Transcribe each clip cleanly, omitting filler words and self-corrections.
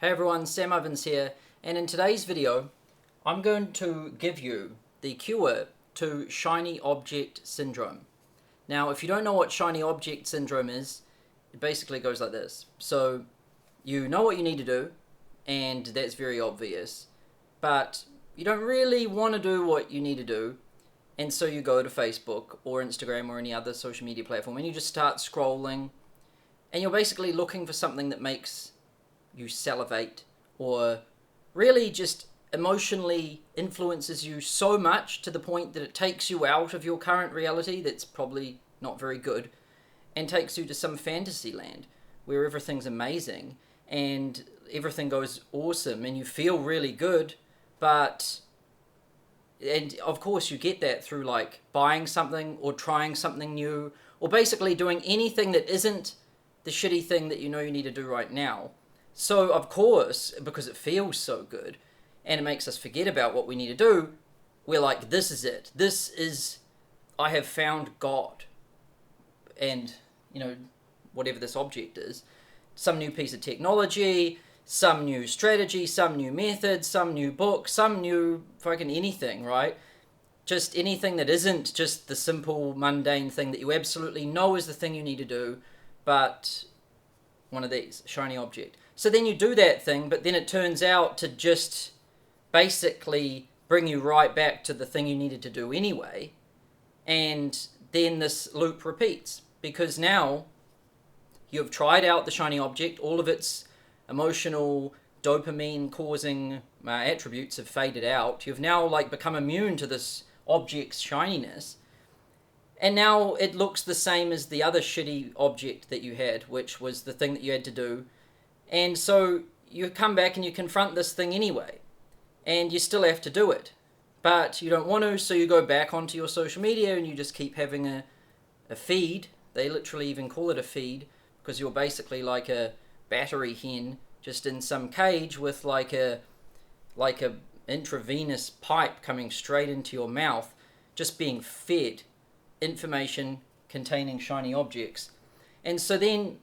Hey everyone, Sam Ovens here, and in today's video I'm going to give you the cure to shiny object syndrome. Now if you don't know what shiny object syndrome is, it basically goes like this. So you know what you need to do, and that's very obvious, but you don't really want to do what you need to do, and so you go to Facebook or Instagram or any other social media platform and you just start scrolling, and you're basically looking for something that makes you salivate, or really just emotionally influences you so much to the point that it takes you out of your current reality that's probably not very good and takes you to some fantasy land where everything's amazing and everything goes awesome and you feel really good. And of course you get that through like buying something or trying something new or basically doing anything that isn't the shitty thing that you know you need to do right now. So of course, because it feels so good and it makes us forget about what we need to do, we're like, this is it. This is, I have found God. And, whatever this object is, some new piece of technology, some new strategy, some new method, some new book, some new fucking anything, right? Just anything that isn't just the simple, mundane thing that you absolutely know is the thing you need to do, but one of these, shiny object. So then you do that thing, but then it turns out to just basically bring you right back to the thing you needed to do anyway. And then this loop repeats, because now you've tried out the shiny object, all of its emotional, dopamine-causing attributes have faded out. You've now become immune to this object's shininess. And now it looks the same as the other shitty object that you had, which was the thing that you had to do. And so you come back and you confront this thing anyway. And you still have to do it. But you don't want to, so you go back onto your social media and you just keep having a feed. They literally even call it a feed, because you're basically like a battery hen just in some cage with like a intravenous pipe coming straight into your mouth, just being fed information containing shiny objects. And so then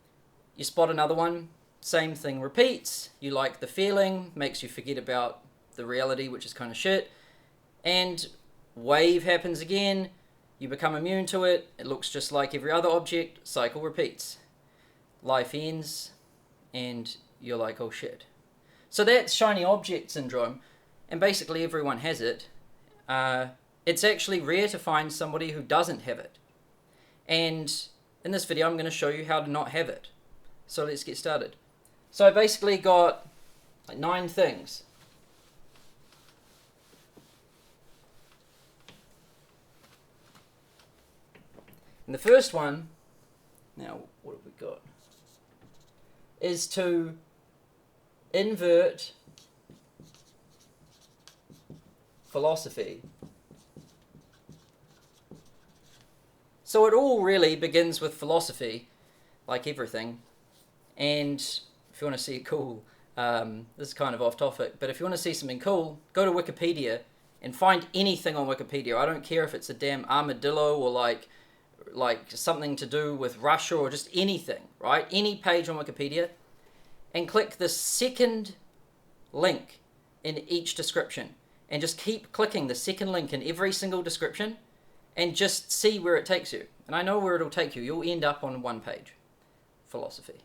you spot another one, same thing repeats, you like the feeling, makes you forget about the reality, which is kind of shit, and wave happens again, you become immune to it, it looks just like every other object, cycle repeats. Life ends, and you're like, oh shit. So that's shiny object syndrome, and basically everyone has it. It's actually rare to find somebody who doesn't have it. And in this video I'm going to show you how to not have it. So let's get started. So I basically got 9 things. And the first one, now what have we got, is to invert philosophy. So it all really begins with philosophy, like everything. And if you want to see it cool, this is kind of off topic, but if you want to see something cool, go to Wikipedia and find anything on Wikipedia. I don't care if it's a damn armadillo or like something to do with Russia or just anything, right? Any page on Wikipedia, and click the second link in each description, and just keep clicking the second link in every single description and just see where it takes you. And I know where it'll take you. You'll end up on one page. Philosophy.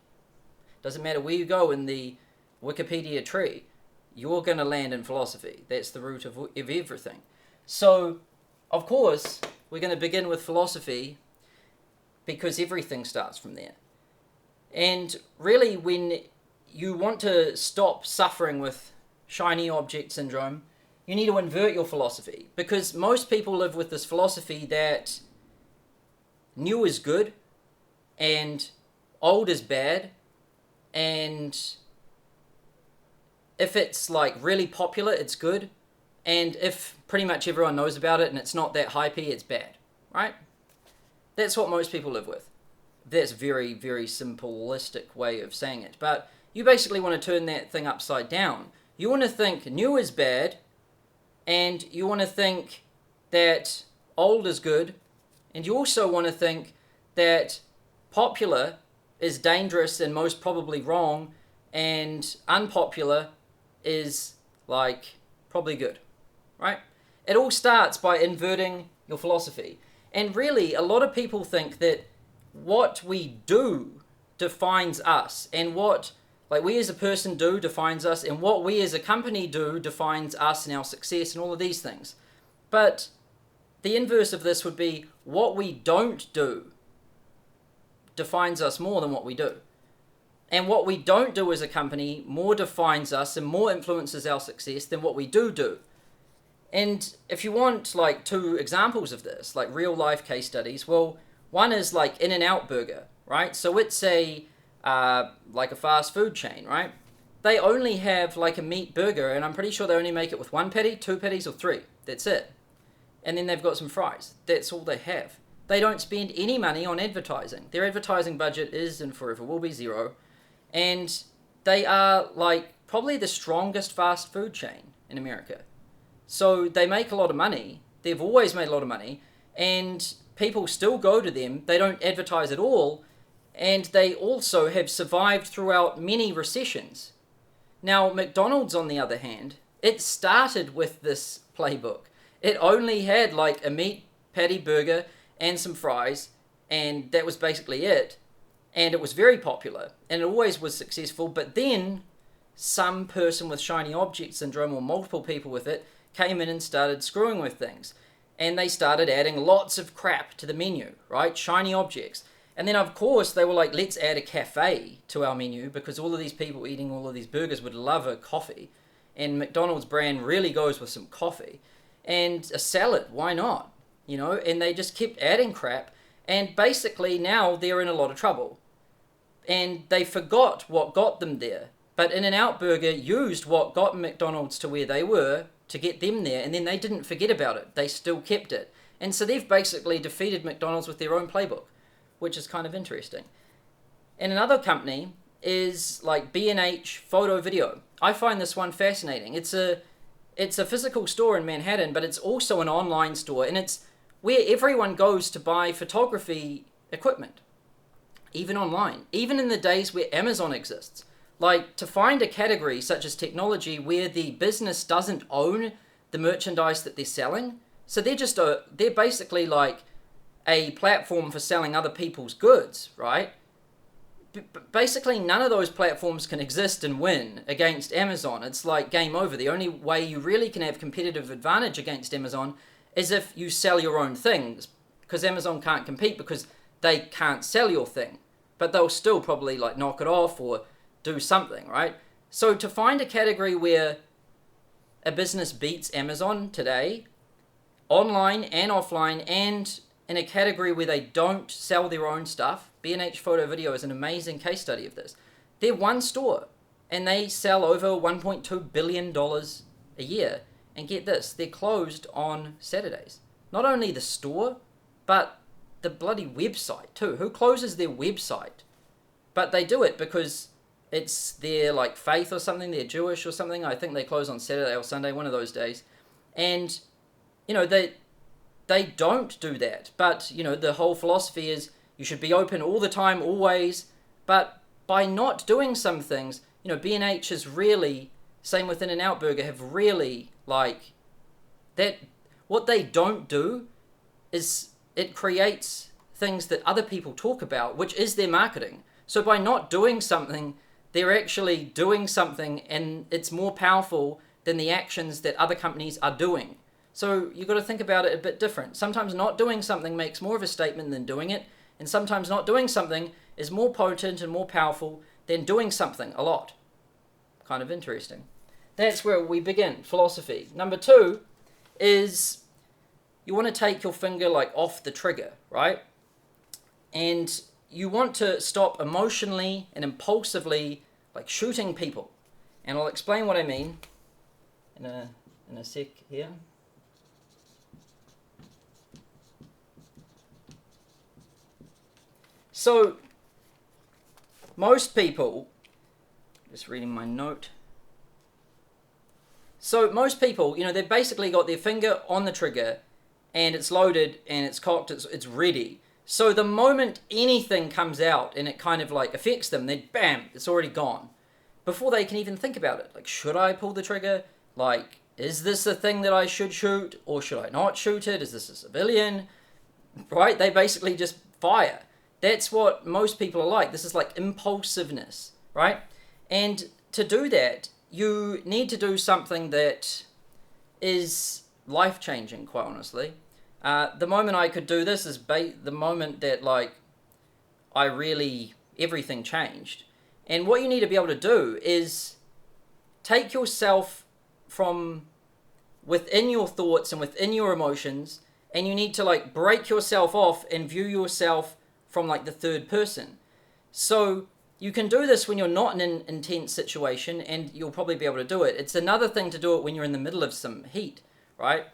Doesn't matter where you go in the Wikipedia tree, you're going to land in philosophy. That's the root of everything. So, of course, we're going to begin with philosophy because everything starts from there. And really, when you want to stop suffering with shiny object syndrome, you need to invert your philosophy, because most people live with this philosophy that new is good and old is bad, and if it's really popular, it's good, and if pretty much everyone knows about it and it's not that hypey, it's bad, right? That's what most people live with. That's a very, very simplistic way of saying it, but you basically want to turn that thing upside down. You want to think new is bad, and you want to think that old is good, and you also want to think that popular is dangerous and most probably wrong, and unpopular is like probably good, right? It all starts by inverting your philosophy. And really, a lot of people think that what we do defines us, and what like we as a person do defines us, and what we as a company do defines us and our success and all of these things. But the inverse of this would be what we don't do defines us more than what we do. And what we don't do as a company more defines us and more influences our success than what we do. And if you want like 2 examples of this, like real life case studies, well, one is like In-N-Out Burger, right? So it's a like a fast food chain, right? They only have like a meat burger, and I'm pretty sure they only make it with 1 patty, 2 patties, or 3. That's it. And then they've got some fries. That's all they have. They don't spend any money on advertising. Their advertising budget is and forever will be 0. And they are like probably the strongest fast food chain in America. So they make a lot of money. They've always made a lot of money. And people still go to them. They don't advertise at all. And they also have survived throughout many recessions. Now, McDonald's, on the other hand, it started with this playbook. It only had like a meat patty burger and some fries, and that was basically it. And it was very popular, and it always was successful. But then some person with shiny object syndrome, or multiple people with it, came in and started screwing with things. And they started adding lots of crap to the menu, right? Shiny objects. And then, of course, they were like, let's add a cafe to our menu, because all of these people eating all of these burgers would love a coffee. And McDonald's brand really goes with some coffee. And a salad, why not? You know, and they just kept adding crap. And basically now they're in a lot of trouble. And they forgot what got them there. But In-N-Out Burger used what got McDonald's to where they were to get them there. And then they didn't forget about it. They still kept it. And so they've basically defeated McDonald's with their own playbook, which is kind of interesting. And another company is like B&H Photo Video. I find this one fascinating. It's a physical store in Manhattan, but it's also an online store, and it's where everyone goes to buy photography equipment, even online, even in the days where Amazon exists. Like, to find a category such as technology where the business doesn't own the merchandise that they're selling, so they're basically like a platform for selling other people's goods, right? Basically, none of those platforms can exist and win against Amazon. It's like game over. The only way you really can have competitive advantage against Amazon is if you sell your own things, because Amazon can't compete because they can't sell your thing, but they'll still probably like knock it off or do something, right? So to find a category where a business beats Amazon today, online and offline, and in a category where they don't sell their own stuff, B&H Photo Video is an amazing case study of this. They're one store, and they sell over $1.2 billion a year. And get this, they're closed on Saturdays. Not only the store, but the bloody website too. Who closes their website? But they do it because it's their like faith or something. They're Jewish or something. I think they close on Saturday or Sunday, one of those days. And, you know, they don't do that. But, you know, the whole philosophy is you should be open all the time, always. But by not doing some things, you know, B&H is really, same with In-N-Out Burger, have really, like, that, what they don't do is it creates things that other people talk about, which is their marketing. So by not doing something, they're actually doing something, and it's more powerful than the actions that other companies are doing. So you've got to think about it a bit different. Sometimes not doing something makes more of a statement than doing it, and sometimes not doing something is more potent and more powerful than doing something a lot. Kind of interesting. That's where we begin, philosophy. Number 2 is you want to take your finger like off the trigger, right? And you want to stop emotionally and impulsively like shooting people. And I'll explain what I mean in a sec here. So, most people, just reading my note. So most people, you know, they've basically got their finger on the trigger and it's loaded and it's cocked, it's ready. So the moment anything comes out and it kind of like affects them, then bam, it's already gone. before they can even think about it. Like, should I pull the trigger? Like, is this a thing that I should shoot, or should I not shoot it? Is this a civilian? Right? They basically just fire. That's what most people are like. This is like impulsiveness, right? And to do that, you need to do something that is life-changing, quite honestly. The moment I could do this is the moment that, like, everything changed. And what you need to be able to do is take yourself from within your thoughts and within your emotions, and you need to, like, break yourself off and view yourself from, like, the third person. So you can do this when you're not in an intense situation, and you'll probably be able to do it. It's another thing to do it when you're in the middle of some heat, right?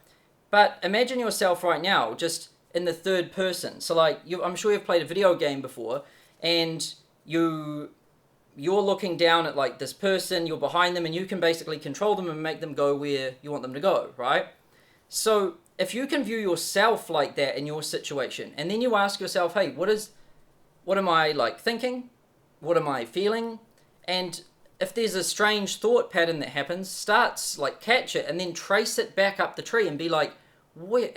But imagine yourself right now just in the third person. So, like, I'm sure you've played a video game before, and you're looking down at, like, this person, you're behind them, and you can basically control them and make them go where you want them to go, right? So if you can view yourself like that in your situation, and then you ask yourself, hey, what am I, like, thinking? What am I feeling? And if there's a strange thought pattern that happens, catch it and then trace it back up the tree and be like,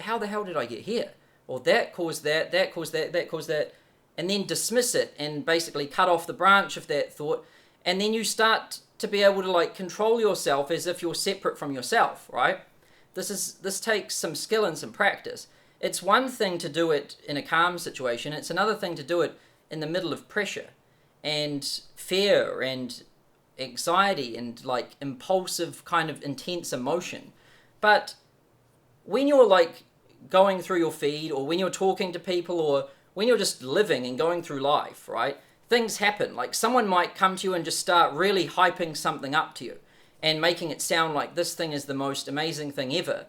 how the hell did I get here? Or that caused that caused that caused that. And then dismiss it and basically cut off the branch of that thought. And then you start to be able to, like, control yourself as if you're separate from yourself, right? This takes some skill and some practice. It's one thing to do it in a calm situation. It's another thing to do it in the middle of pressure and fear and anxiety and, like, impulsive kind of intense emotion. But when you're, like, going through your feed, or when you're talking to people, or when you're just living and going through life, right? Things happen. Like, someone might come to you and just start really hyping something up to you and making it sound like this thing is the most amazing thing ever.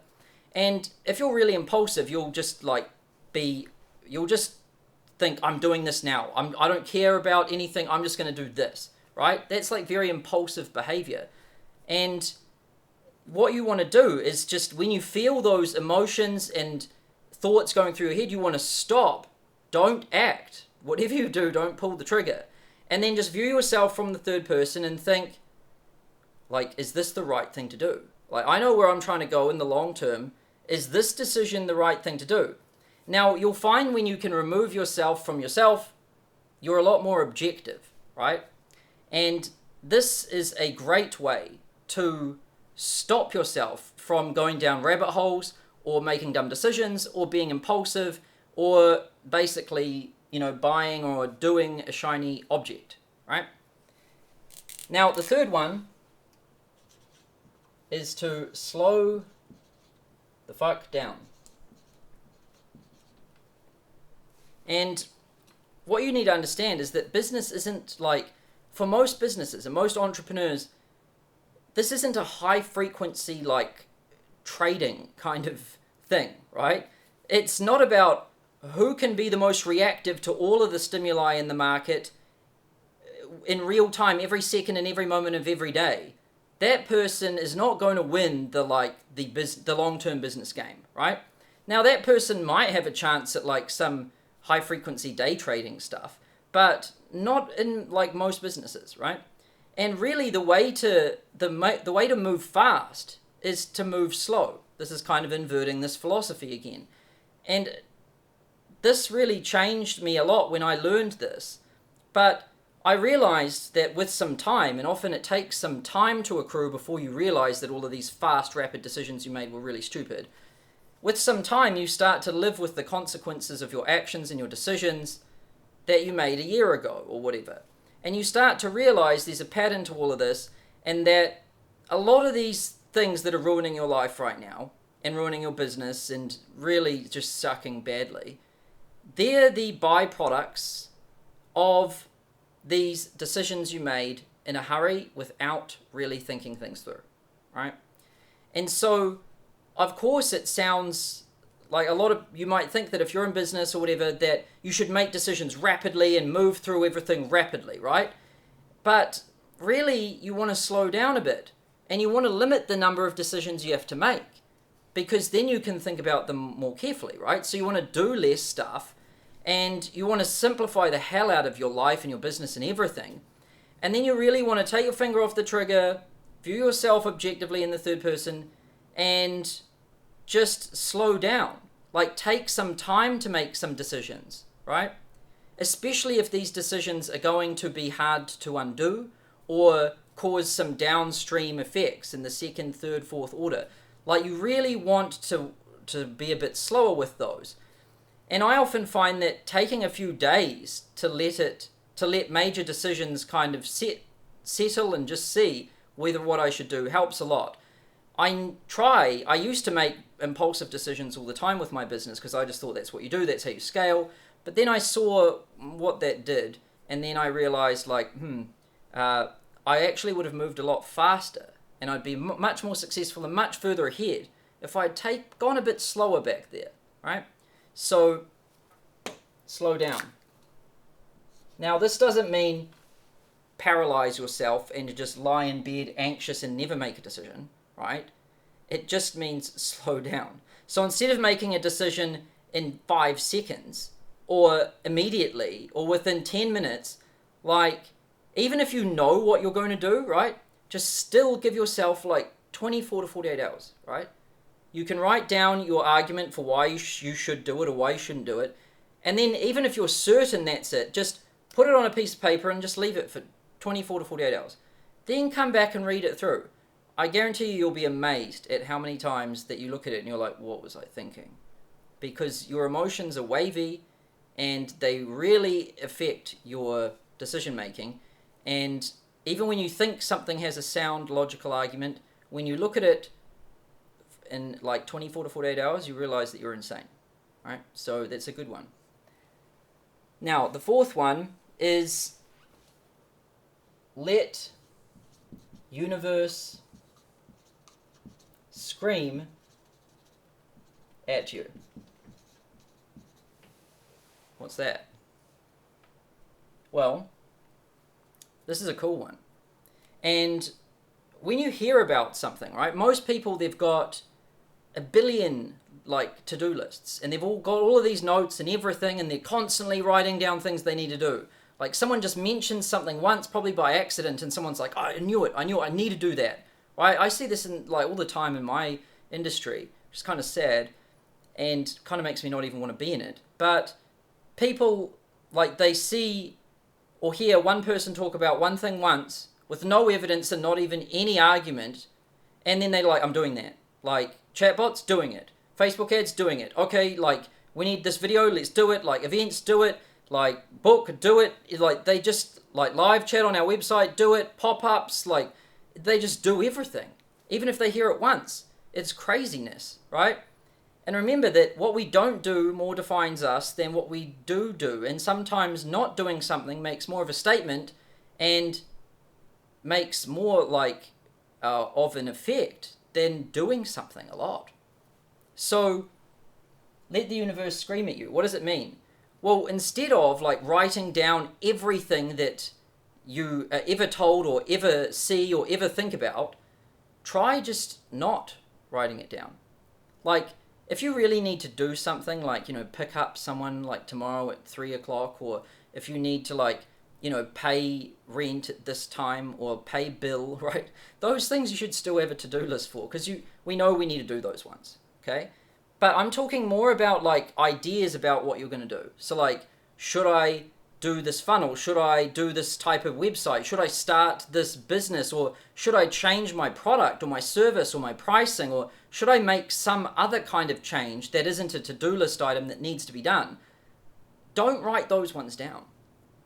And if you're really impulsive, you'll just think, I'm doing this now. I don't care about anything. I'm just going to do this, right? That's, like, very impulsive behavior. And what you want to do is just, when you feel those emotions and thoughts going through your head, you want to stop. Don't act. Whatever you do, don't pull the trigger. And then just view yourself from the third person and think, like, is this the right thing to do? Like, I know where I'm trying to go in the long term. Is this decision the right thing to do? Now, you'll find when you can remove yourself from yourself, you're a lot more objective, right? And this is a great way to stop yourself from going down rabbit holes, or making dumb decisions, or being impulsive, or basically, buying or doing a shiny object, right? Now, the third one is to slow the fuck down. And what you need to understand is that business isn't, like, for most businesses and most entrepreneurs, this isn't a high frequency, like, trading kind of thing, right? It's not about who can be the most reactive to all of the stimuli in the market in real time, every second and every moment of every day. That person is not going to win the long-term business game, right? Now, that person might have a chance at, like, some high-frequency day trading stuff, but not in, like, most businesses, right? And really, the way to move fast is to move slow. This is kind of inverting this philosophy again. And this really changed me a lot when I learned this. But I realized that with some time, and often it takes some time to accrue before you realize that all of these fast, rapid decisions you made were really stupid. With some time, you start to live with the consequences of your actions and your decisions that you made a year ago or whatever. And you start to realize there's a pattern to all of this, and that a lot of these things that are ruining your life right now and ruining your business and really just sucking badly, they're the byproducts of these decisions you made in a hurry without really thinking things through, right? And so, of course, it sounds like you might think that if you're in business or whatever, that you should make decisions rapidly and move through everything rapidly, right? But really, you want to slow down a bit, and you want to limit the number of decisions you have to make, because then you can think about them more carefully, right? So you want to do less stuff, and you want to simplify the hell out of your life and your business and everything. And then you really want to take your finger off the trigger, view yourself objectively in the third person, and just slow down. Like, take some time to make some decisions, right? Especially if these decisions are going to be hard to undo or cause some downstream effects in the second, third, fourth order. Like, you really want to be a bit slower with those. And I often find that taking a few days to let major decisions kind of settle and just see whether what I should do helps a lot. I used to make impulsive decisions all the time with my business because I just thought that's what you do, that's how you scale. But then I saw what that did, and then I realized, like, I actually would have moved a lot faster, and I'd be much more successful and much further ahead if I'd gone a bit slower back there, right? So, slow down. Now, this doesn't mean paralyze yourself and to just lie in bed anxious and never make a decision, right? It just means slow down. So instead of making a decision in 5 seconds, or immediately, or within 10 minutes, like, even if you know what you're going to do, right, just still give yourself like 24 to 48 hours, right? You can write down your argument for why you should do it or why you shouldn't do it. And then even if you're certain that's it, just put it on a piece of paper and just leave it for 24 to 48 hours. Then come back and read it through. I guarantee you'll be amazed at how many times that you look at it and you're like, what was I thinking? Because your emotions are wavy, and they really affect your decision making. And even when you think something has a sound logical argument, when you look at it in like 24 to 48 hours, you realize that you're insane, right? So that's a good one. Now, the fourth one is let universe scream at you. What's that? Well, this is a cool one. And when you hear about something, right, most people, they've got a billion like to-do lists, and they've all got all of these notes and everything, and they're constantly writing down things they need to do. Like, someone just mentions something once, probably by accident, and someone's like, oh, I knew it, I need to do that, right? I see this in like all the time in my industry, which is kind of sad, and kind of makes me not even want to be in it. But people, like, they see or hear one person talk about one thing once with no evidence and not even any argument, and then they're like, I'm doing that. Like, chatbots, doing it. Facebook ads, doing it. Okay, like, we need this video, let's do it. Like, events, do it. Like, book, do it. Like, they just, like, live chat on our website, do it. Pop-ups, like, they just do everything. Even if they hear it once. It's craziness, right? And remember that what we don't do more defines us than what we do. And sometimes not doing something makes more of a statement and makes more like of an effect than doing something a lot. So let the universe scream at you. What does it mean? Well, instead of like writing down everything that you are ever told or ever see or ever think about, try just not writing it down. Like, if you really need to do something, like, pick up someone like tomorrow at 3 o'clock, or if you need to, like, pay rent at this time or pay bill, right? Those things you should still have a to-do list for, because we know we need to do those ones, okay? But I'm talking more about like ideas about what you're going to do. So like, should I do this funnel? Should I do this type of website? Should I start this business? Or should I change my product or my service or my pricing? Or should I make some other kind of change that isn't a to-do list item that needs to be done? Don't write those ones down.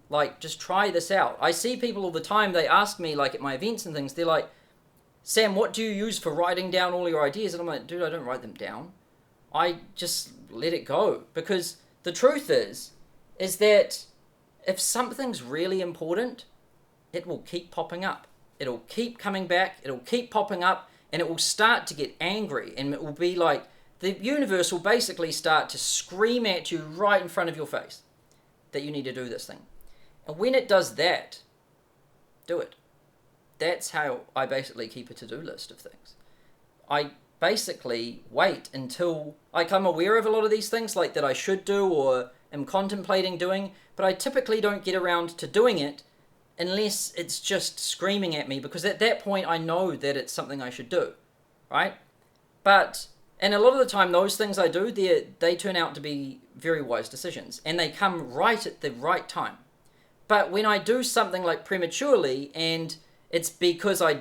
Like, just try this out. I see people all the time, they ask me, like at my events and things, they're like, Sam, what do you use for writing down all your ideas? And I'm like, dude, I don't write them down. I just let it go. Because the truth is that if something's really important, it will keep popping up. It'll keep coming back, it'll keep popping up, and it will start to get angry, and it will be like, the universe will basically start to scream at you right in front of your face that you need to do this thing. And when it does that, do it. That's how I basically keep a to-do list of things. I basically wait until, like, I'm aware of a lot of these things, like that I should do or am contemplating doing, but I typically don't get around to doing it unless it's just screaming at me, because at that point I know that it's something I should do, right? And a lot of the time those things I do, they turn out to be very wise decisions, and they come right at the right time. But when I do something like prematurely, and it's because I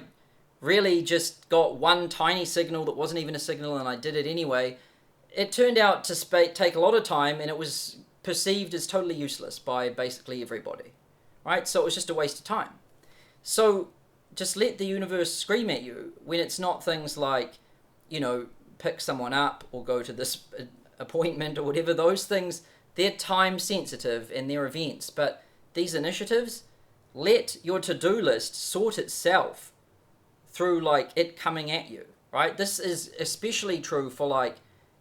really just got one tiny signal that wasn't even a signal and I did it anyway, it turned out to take a lot of time, and it was perceived as totally useless by basically everybody, right? So it was just a waste of time. So just let the universe scream at you when it's not things like, pick someone up or go to this appointment or whatever. Those things, they're time sensitive and they're events. But these initiatives, let your to-do list sort itself through it coming at you, right? This is especially true for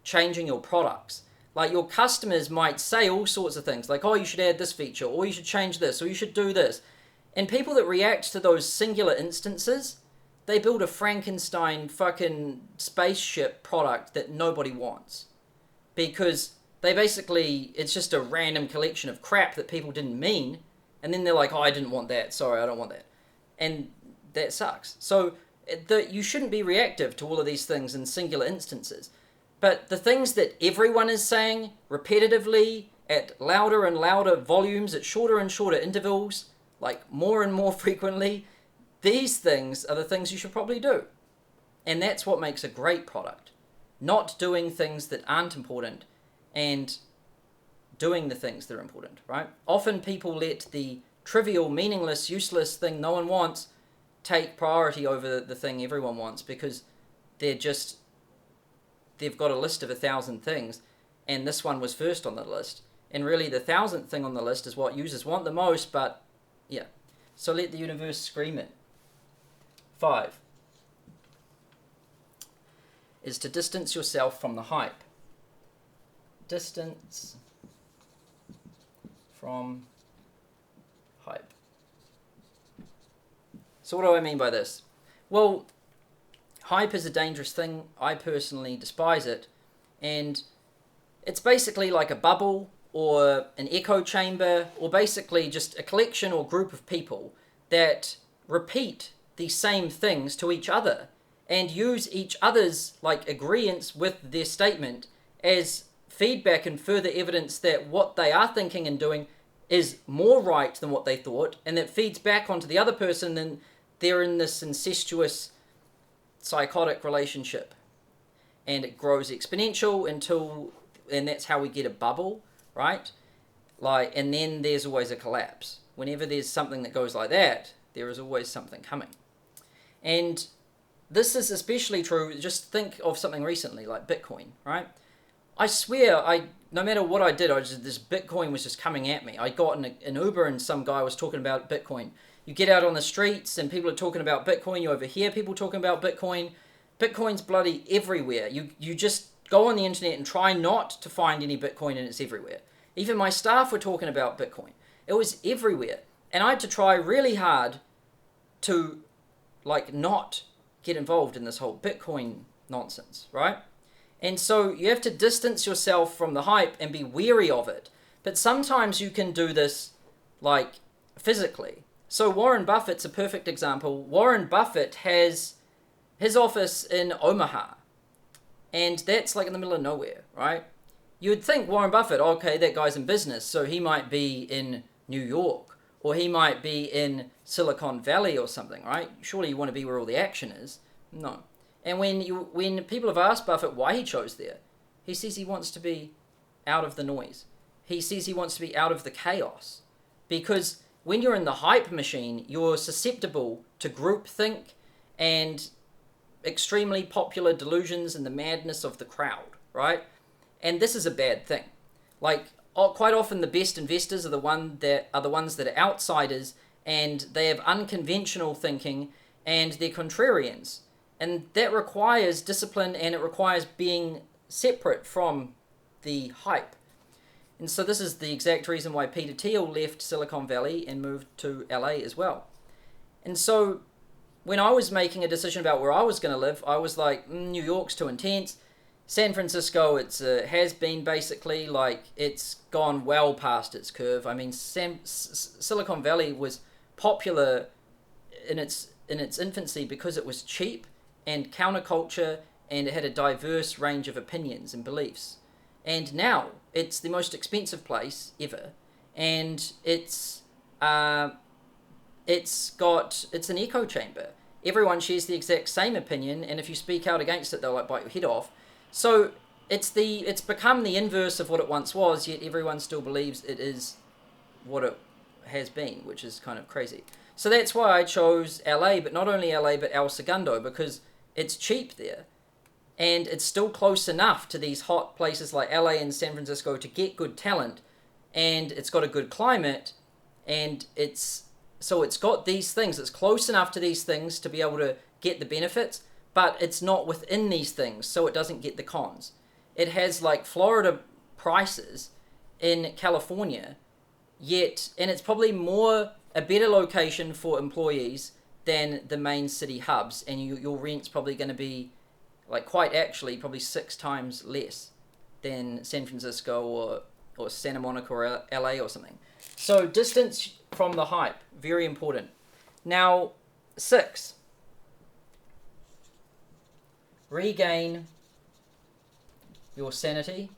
changing your products. Your customers might say all sorts of things like, oh, you should add this feature, or you should change this, or you should do this. And people that react to those singular instances, they build a Frankenstein fucking spaceship product that nobody wants. Because it's just a random collection of crap that people didn't mean. And then they're like, oh, I didn't want that. Sorry, I don't want that. And that sucks. So you shouldn't be reactive to all of these things in singular instances. But the things that everyone is saying repetitively at louder and louder volumes, at shorter and shorter intervals, more and more frequently, these things are the things you should probably do. And that's what makes a great product. Not doing things that aren't important and doing the things that are important, right? Often people let the trivial, meaningless, useless thing no one wants take priority over the thing everyone wants, because they've got a list of 1,000 things, and this one was first on the list. And really the 1,000th thing on the list is what users want the most, but yeah. So let the universe scream it. 5 is to distance yourself from the hype. Distance from hype. So what do I mean by this? Well, hype is a dangerous thing. I personally despise it. And it's basically like a bubble or an echo chamber, or basically just a collection or group of people that repeat the same things to each other and use each other's agreeance with their statement as feedback and further evidence that what they are thinking and doing is more right than what they thought, and that feeds back onto the other person, and they're in this incestuous psychotic relationship, and it grows exponential and that's how we get a bubble, right? And then there's always a collapse. Whenever there's something that goes like that, there is always something coming. And this is especially true, just think of something recently like Bitcoin, right? I swear, no matter what I did, this Bitcoin was just coming at me. I got in an Uber and some guy was talking about Bitcoin. You get out on the streets and people are talking about Bitcoin. You overhear people talking about Bitcoin. Bitcoin's bloody everywhere. You just go on the internet and try not to find any Bitcoin, and it's everywhere. Even my staff were talking about Bitcoin. It was everywhere. And I had to try really hard to not get involved in this whole Bitcoin nonsense, right? And so you have to distance yourself from the hype and be wary of it. But sometimes you can do this physically. So Warren Buffett's a perfect example. Warren Buffett has his office in Omaha, and that's in the middle of nowhere, right? You would think Warren Buffett, okay, that guy's in business, so he might be in New York, or he might be in Silicon Valley or something, right? Surely you want to be where all the action is. No. And when people have asked Buffett why he chose there, he says he wants to be out of the noise. He says he wants to be out of the chaos. Because when you're in the hype machine, you're susceptible to groupthink and extremely popular delusions and the madness of the crowd, right? And this is a bad thing. Quite often the best investors are the ones that are outsiders, and they have unconventional thinking, and they're contrarians. And that requires discipline, and it requires being separate from the hype. And so this is the exact reason why Peter Thiel left Silicon Valley and moved to LA as well. And so when I was making a decision about where I was going to live, I was like, New York's too intense. San Francisco, has been basically it's gone well past its curve. I mean, Silicon Valley was popular in its infancy because it was cheap and counterculture, and it had a diverse range of opinions and beliefs. And now it's the most expensive place ever, and it's an echo chamber. Everyone shares the exact same opinion, and if you speak out against it, they'll like bite your head off. So it's become the inverse of what it once was, yet everyone still believes it is what it has been, which is kind of crazy. So that's why I chose LA, but not only LA, but El Segundo, because it's cheap there. And it's still close enough to these hot places like LA and San Francisco to get good talent. And it's got a good climate. And it's got these things. It's close enough to these things to be able to get the benefits, but it's not within these things, so it doesn't get the cons. It has like Florida prices in California, and it's probably a better location for employees than the main city hubs, and your rent's probably going to be probably 6 times less than San Francisco or Santa Monica or LA or something. So distance from the hype, very important. Now, 6, regain your sanity.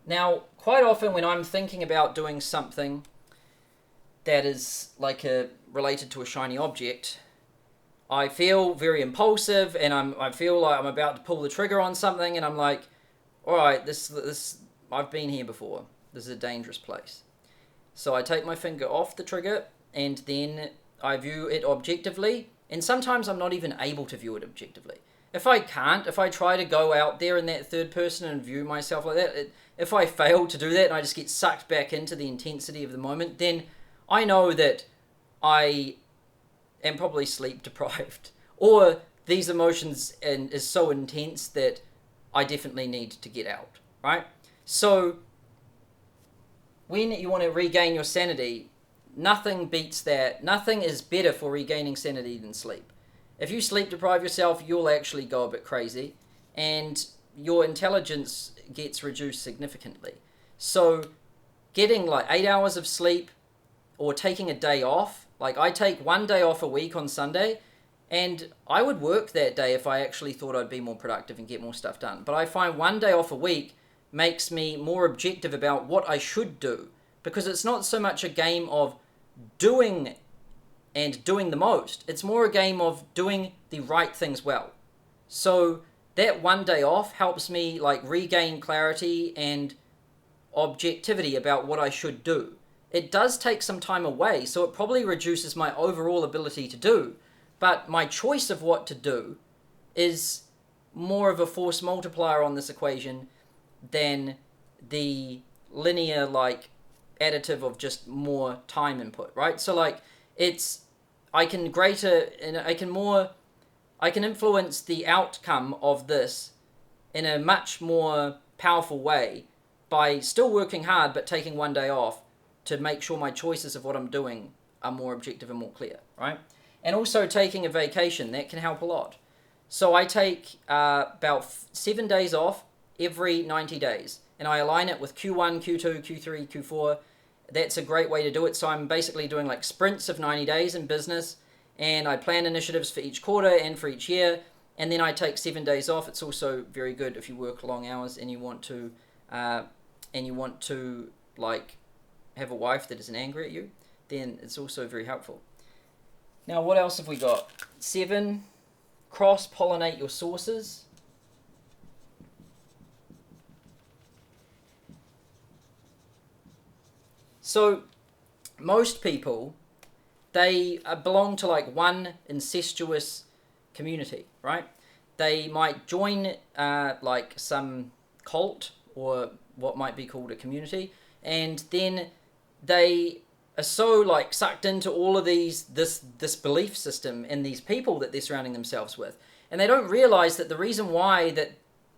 Now, quite often when I'm thinking about doing something that is related to a shiny object, I feel very impulsive, and I feel like I'm about to pull the trigger on something, and I'm like, all right, this I've been here before. This is a dangerous place. So I take my finger off the trigger, and then I view it objectively, and sometimes I'm not even able to view it objectively. If I try to go out there in that third person and view myself like that, if I fail to do that and I just get sucked back into the intensity of the moment, then I know that I am probably sleep deprived, or these emotions is so intense that I definitely need to get out, right? So when you want to regain your sanity, nothing beats that. Nothing is better for regaining sanity than sleep. If you sleep deprive yourself, you'll actually go a bit crazy, and your intelligence gets reduced significantly. So getting 8 hours of sleep, or taking a day off, I take 1 day off a week on Sunday, and I would work that day if I actually thought I'd be more productive and get more stuff done. But I find 1 day off a week makes me more objective about what I should do, because it's not so much a game of doing the most. It's more a game of doing the right things well. So that 1 day off helps me regain clarity and objectivity about what I should do. It does take some time away, so it probably reduces my overall ability to do, but my choice of what to do is more of a force multiplier on this equation than the linear additive of just more time input, right? So I can influence the outcome of this in a much more powerful way by still working hard but taking 1 day off to make sure my choices of what I'm doing are more objective and more clear, right? And also taking a vacation, that can help a lot. So I take about 7 days off every 90 days, and I align it with Q1, Q2, Q3, Q4. That's a great way to do it. So I'm basically doing sprints of 90 days in business, and I plan initiatives for each quarter and for each year, and then I take 7 days off. It's also very good if you work long hours and you want to have a wife that isn't angry at you, then it's also very helpful. Now, what else have we got? 7, cross-pollinate your sources. So most people, they belong to one incestuous community, right? They might join some cult or what might be called a community, and then they are so sucked into all of this belief system and these people that they're surrounding themselves with, and they don't realize that the reason why that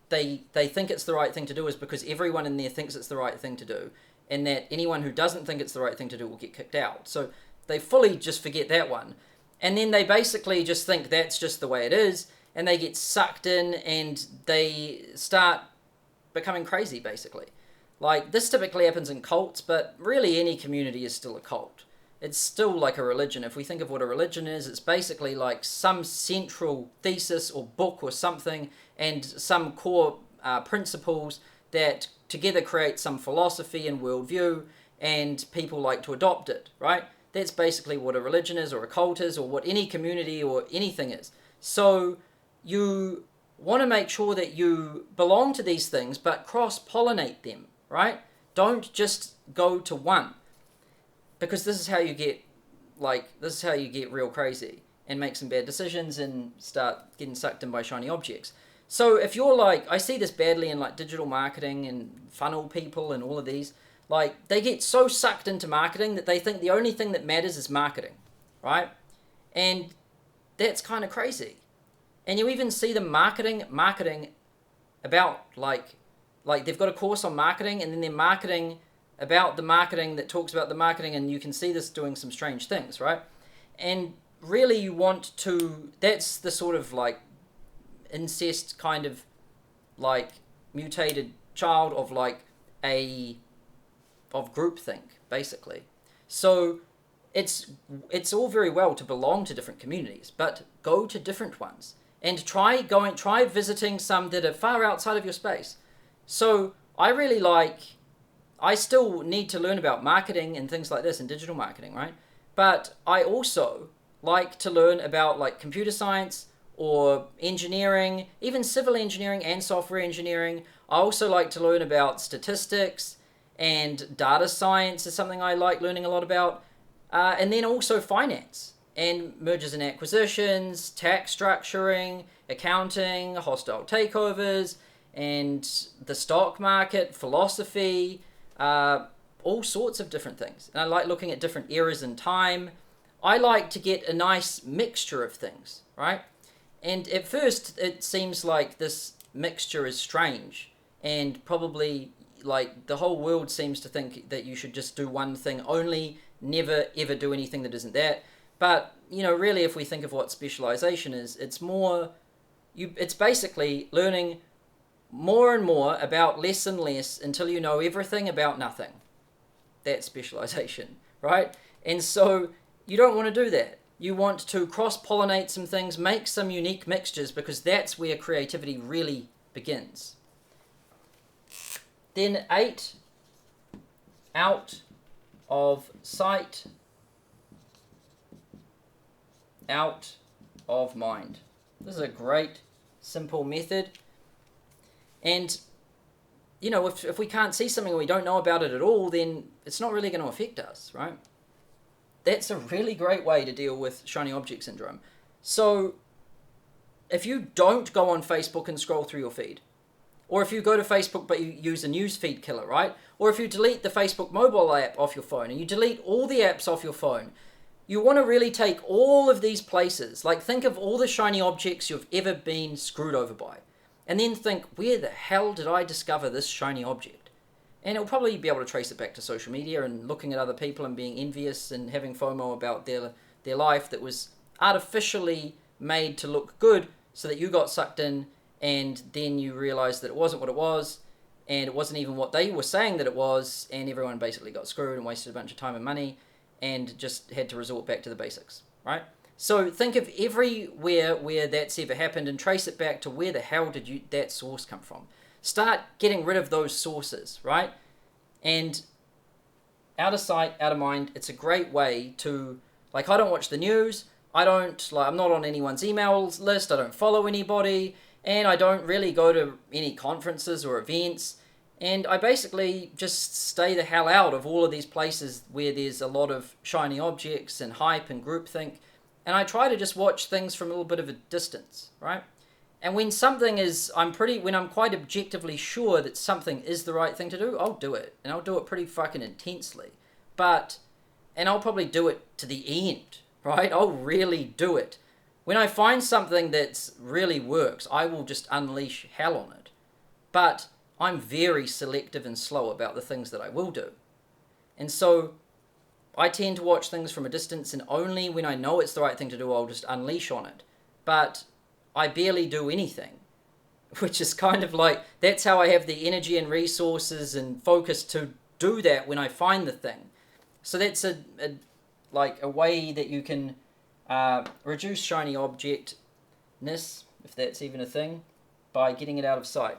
they think it's the right thing to do is because everyone in there thinks it's the right thing to do, and that anyone who doesn't think it's the right thing to do will get kicked out. So they fully just forget that one, and then they basically just think that's just the way it is, and they get sucked in and they start becoming crazy basically. Like, this typically happens in cults, but really any community is still a cult. It's still like a religion. If we think of what a religion is, it's basically like some central thesis or book or something, and some core principles that together create some philosophy and worldview, and people like to adopt it, right? That's basically what a religion is, or a cult is, or what any community or anything is. So you want to make sure that you belong to these things, but cross-pollinate them, right? Don't just go to one, because this is how you get real crazy and make some bad decisions and start getting sucked in by shiny objects. So if you're like, I see this badly in like digital marketing and funnel people and all of these, like they get so sucked into marketing that they think the only thing that matters is marketing, right? And that's kind of crazy. And you even see them marketing about like they've got a course on marketing, and then they're marketing about the marketing that talks about the marketing, and you can see this doing some strange things, right? And really you want to, that's the sort of like incest kind of like mutated child of like of groupthink, basically. So it's all very well to belong to different communities, but go to different ones and try visiting some that are far outside of your space. So I still need to learn about marketing and things like this and digital marketing, right? But I also like to learn about like computer science or engineering, even civil engineering and software engineering. I also like to learn about statistics, and data science is something I like learning a lot about. And then also finance and mergers and acquisitions, tax structuring, accounting, hostile takeovers, and the stock market, philosophy, all sorts of different things. And I like looking at different eras in time. I like to get a nice mixture of things, right? And at first it seems like this mixture is strange, and probably like the whole world seems to think that you should just do one thing only, never ever do anything that isn't that. But really, if we think of what specialization is, it's basically learning more and more about less and less until you know everything about nothing. That's specialization, right? And so you don't want to do that. You want to cross-pollinate some things, make some unique mixtures, because that's where creativity really begins. Then 8, out of sight, out of mind. This is a great, simple method. And, if we can't see something or we don't know about it at all, then it's not really going to affect us, right? That's a really great way to deal with shiny object syndrome. So, if you don't go on Facebook and scroll through your feed, or if you go to Facebook but you use a newsfeed killer, right? Or if you delete the Facebook mobile app off your phone and you delete all the apps off your phone, you want to really take all of these places, like think of all the shiny objects you've ever been screwed over by, and then think, where the hell did I discover this shiny object? And it'll probably be able to trace it back to social media and looking at other people and being envious and having FOMO about their life that was artificially made to look good so that you got sucked in, and then you realized that it wasn't what it was, and it wasn't even what they were saying that it was, and everyone basically got screwed and wasted a bunch of time and money and just had to resort back to the basics, right? So think of everywhere where that's ever happened and trace it back to where the hell did that source come from. Start getting rid of those sources, right? And out of sight, out of mind, it's a great way to, like, I don't watch the news, I'm not on anyone's emails list, I don't follow anybody, and I don't really go to any conferences or events, and I basically just stay the hell out of all of these places where there's a lot of shiny objects and hype and groupthink, and I try to just watch things from a little bit of a distance, right? And when when I'm quite objectively sure that something is the right thing to do, I'll do it. And I'll do it pretty fucking intensely. And I'll probably do it to the end, right? I'll really do it. When I find something that really works, I will just unleash hell on it. But I'm very selective and slow about the things that I will do. And so I tend to watch things from a distance, and only when I know it's the right thing to do, I'll just unleash on it. But I barely do anything which is kind of like, that's how I have the energy and resources and focus to do that when I find the thing. So that's a way that you can reduce shiny objectness, if that's even a thing, by getting it out of sight.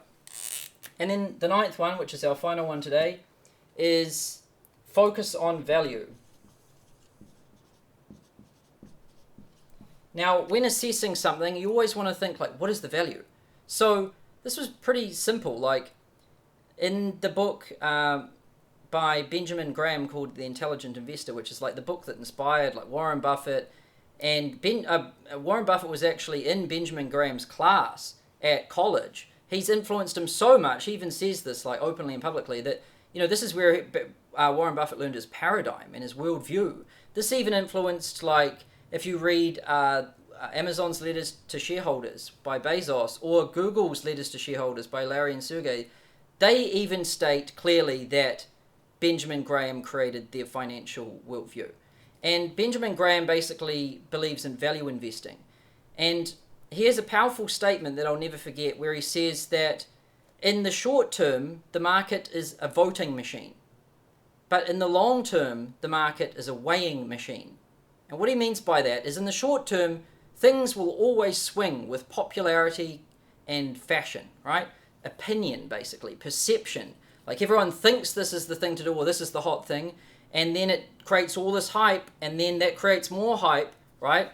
And then the 9th one, which is our final one today, is focus on value. Now, when assessing something, you always want to think, like, what is the value? So this was pretty simple. Like, in the book by Benjamin Graham called The Intelligent Investor, which is like the book that inspired like Warren Buffett. And Warren Buffett was actually in Benjamin Graham's class at college. He's influenced him so much, he even says this like openly and publicly, that, you know, this is where Warren Buffett learned his paradigm and his worldview. This even influenced, like, if you read Amazon's letters to shareholders by Bezos, or Google's letters to shareholders by Larry and Sergey, they even state clearly that Benjamin Graham created their financial worldview. And Benjamin Graham basically believes in value investing. And he has a powerful statement that I'll never forget, where he says that in the short term, the market is a voting machine. But in the long term, the market is a weighing machine. And what he means by that is, in the short term, things will always swing with popularity and fashion, right? Opinion, basically, perception. Like, everyone thinks this is the thing to do, or this is the hot thing, and then it creates all this hype, and then that creates more hype, right?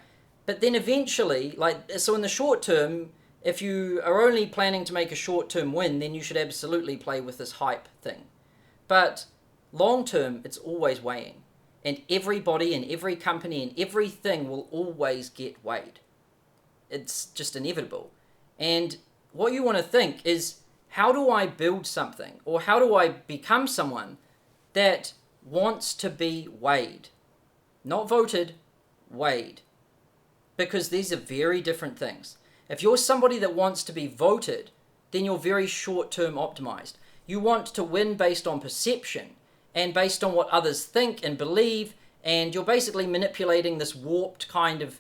But then eventually, like, so in the short term, if you are only planning to make a short-term win, then you should absolutely play with this hype thing. But long term, it's always weighing. And everybody and every company and everything will always get weighed. It's just inevitable. And what you want to think is, how do I build something? Or how do I become someone that wants to be weighed? Not voted, weighed. Because these are very different things. If you're somebody that wants to be voted, then you're very short-term optimized. You want to win based on perception and based on what others think and believe, and you're basically manipulating this warped kind of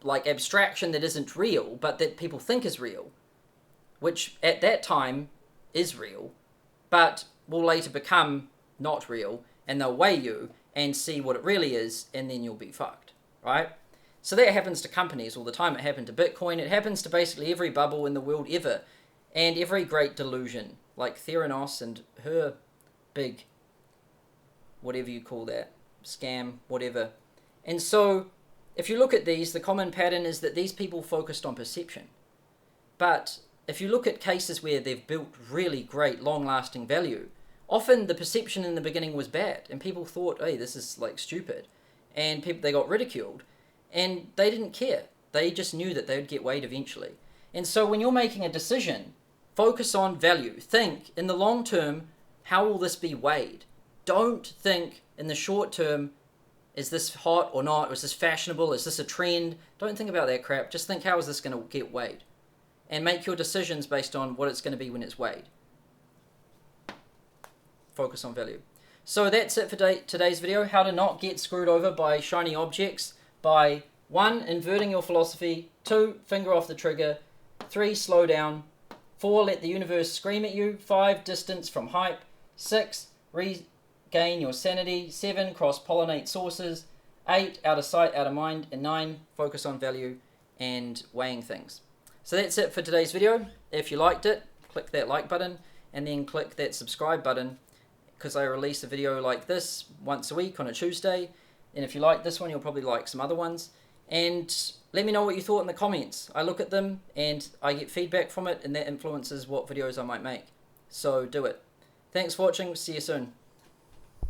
like abstraction that isn't real, but that people think is real, which at that time is real, but will later become not real, and they'll weigh you and see what it really is, and then you'll be fucked, right? So that happens to companies all the time. It happened to Bitcoin. It happens to basically every bubble in the world ever, and every great delusion, like Theranos and her big, whatever you call that, scam, whatever. And so, if you look at these, the common pattern is that these people focused on perception. But if you look at cases where they've built really great, long-lasting value, often the perception in the beginning was bad, and people thought, hey, this is like stupid, and they got ridiculed, and they didn't care. They just knew that they would get weighed eventually. And so when you're making a decision, focus on value. Think, in the long term, how will this be weighed? Don't think in the short term, is this hot or not? Or is this fashionable? Is this a trend? Don't think about that crap. Just think, how is this going to get weighed? And make your decisions based on what it's going to be when it's weighed. Focus on value. So that's it for today's video. How to not get screwed over by shiny objects by 1. Inverting your philosophy. 2. Finger off the trigger. 3. Slow down. 4. Let the universe scream at you. 5. Distance from hype. 6. Regain your sanity. 7. Cross-pollinate sources. 8. Out of sight, out of mind. And 9. Focus on value and weighing things. So that's it for today's video. If you liked it, click that like button and then click that subscribe button, because I release a video like this once a week on a Tuesday. And if you like this one, you'll probably like some other ones. And let me know what you thought in the comments. I look at them and I get feedback from it, and that influences what videos I might make. So do it. Thanks for watching. See you soon.